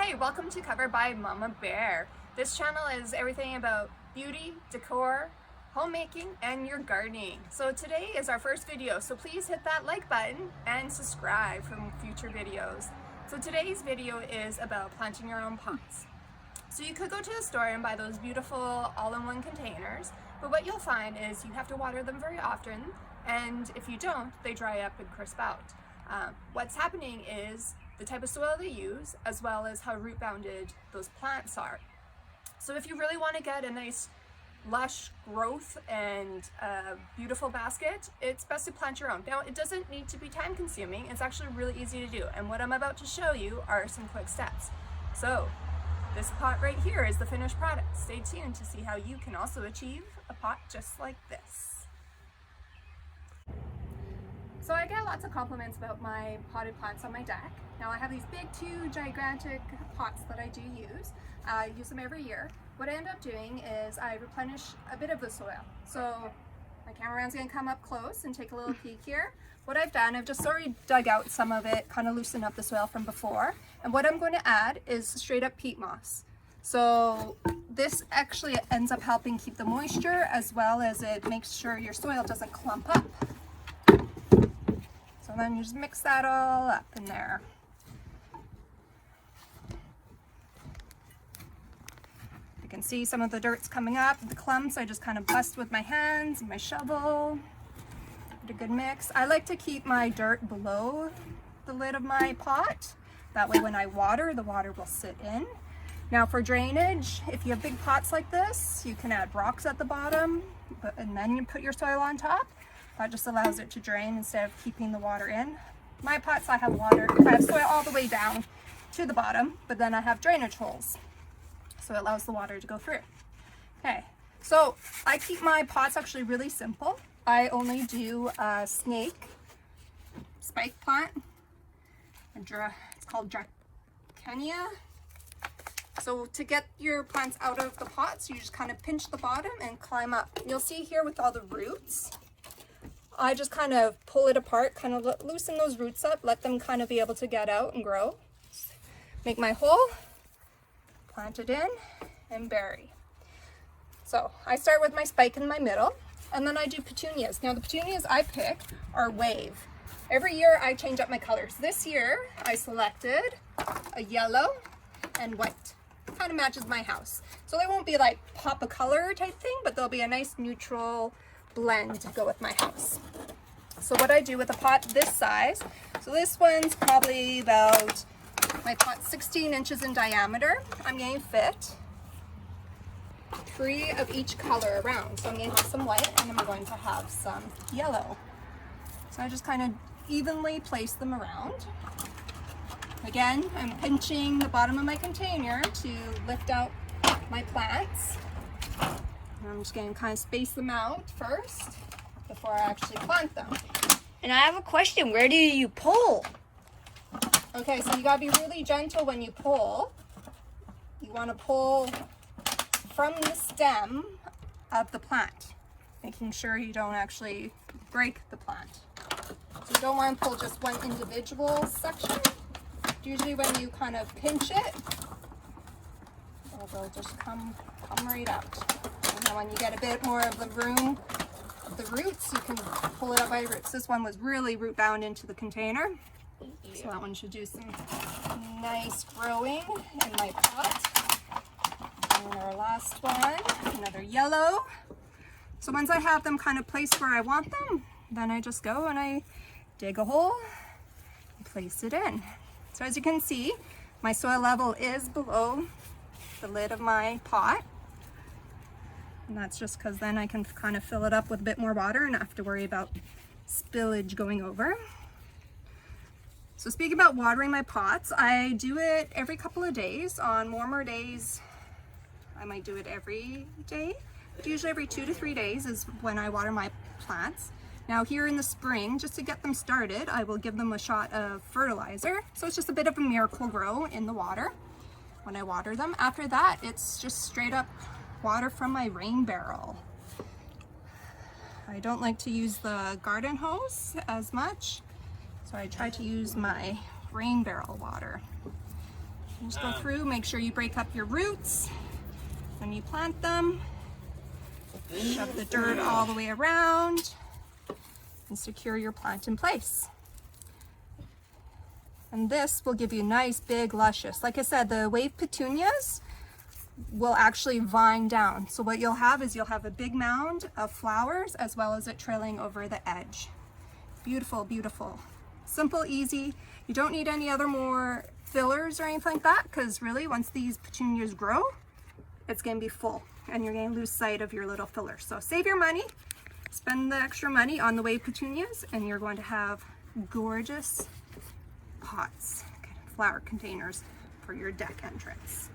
Hi, welcome to Cover by Mama Bear. This channel is everything about beauty, decor, homemaking, and your gardening. So today is our first video, so please hit that like button and subscribe for future videos. So today's video is about planting your own pots. So you could go to the store and buy those beautiful all-in-one containers, but what you'll find is you have to water them very often, and if you don't, they dry up and crisp out. What's happening is the type of soil they use, as well as how root bounded those plants are. So if you really want to get a nice lush growth and a beautiful basket, it's best to plant your own. Now, it doesn't need to be time consuming. It's actually really easy to do. And what I'm about to show you are some quick steps. So this pot right here is the finished product. Stay tuned to see how you can also achieve a pot just like this. So I get lots of compliments about my potted plants on my deck. Now I have these big, two gigantic pots that I do use. I use them every year. What I end up doing is I replenish a bit of the soil. So my cameraman's gonna come up close and take a little peek here. What I've done, I've just already dug out some of it, kind of loosened up the soil from before. And what I'm going to add is straight up peat moss. So this actually ends up helping keep the moisture, as well as it makes sure your soil doesn't clump up. So then you just mix that all up in there. You can see some of the dirt's coming up, the clumps. I just kind of bust with my hands and my shovel. Get a good mix. I like to keep my dirt below the lid of my pot. That way when I water, the water will sit in. Now for drainage, if you have big pots like this, you can add rocks at the bottom, and then you put your soil on top. That just allows it to drain instead of keeping the water in. My pots, I have soil all the way down to the bottom, but then I have drainage holes. So it allows the water to go through. Okay, so I keep my pots actually really simple. I only do a snake spike plant. It's called Dracaena. So to get your plants out of the pots, you just kind of pinch the bottom and climb up. You'll see here with all the roots, I just kind of pull it apart, kind of loosen those roots up, let them kind of be able to get out and grow. Make my hole, plant it in, and bury. So I start with my spike in my middle, and then I do petunias. Now the petunias I pick are wave. Every year I change up my colors. This year I selected a yellow and white. Kind of matches my house. So they won't be like pop a color type thing, but they'll be a nice neutral blend to go with my house. So what I do with a pot this size, so this one's probably about, my pot's 16 inches in diameter. I'm going to fit 3 of each color around. So I'm going to have some white and I'm going to have some yellow. So I just kind of evenly place them around. Again, I'm pinching the bottom of my container to lift out my plants. And I'm just going to kind of space them out first before I actually plant them. And I have a question. Where do you pull? Okay, so you gotta be really gentle when you pull. You want to pull from the stem of the plant, making sure you don't actually break the plant. So you don't want to pull just one individual section. Usually when you kind of pinch it, they'll just come right out. And then when you get a bit more of the room of the roots, you can pull it up by the roots. This one was really root bound into the container. So that one should do some nice growing in my pot. And our last one, another yellow. So once I have them kind of placed where I want them, then I just go and I dig a hole and place it in. So as you can see, my soil level is below the lid of my pot. And that's just because then I can kind of fill it up with a bit more water and not have to worry about spillage going over. So speaking about watering my pots, I do it every couple of days. On warmer days, I might do it every day. But usually every 2 to 3 days is when I water my plants. Now here in the spring, just to get them started, I will give them a shot of fertilizer. So it's just a bit of a miracle grow in the water when I water them. After that, it's just straight up water from my rain barrel. I don't like to use the garden hose as much, so I try to use my rain barrel water. You just go through, make sure you break up your roots when you plant them. Shove the dirt all the way around and secure your plant in place. And this will give you nice, big, luscious. Like I said, the wave petunias will actually vine down. So what you'll have is you'll have a big mound of flowers as well as it trailing over the edge. Beautiful, beautiful. Simple, easy. You don't need any other more fillers or anything like that, because really once these petunias grow, it's going to be full and you're going to lose sight of your little fillers. So save your money, spend the extra money on the wave petunias, and you're going to have gorgeous pots, flower containers for your deck entrance.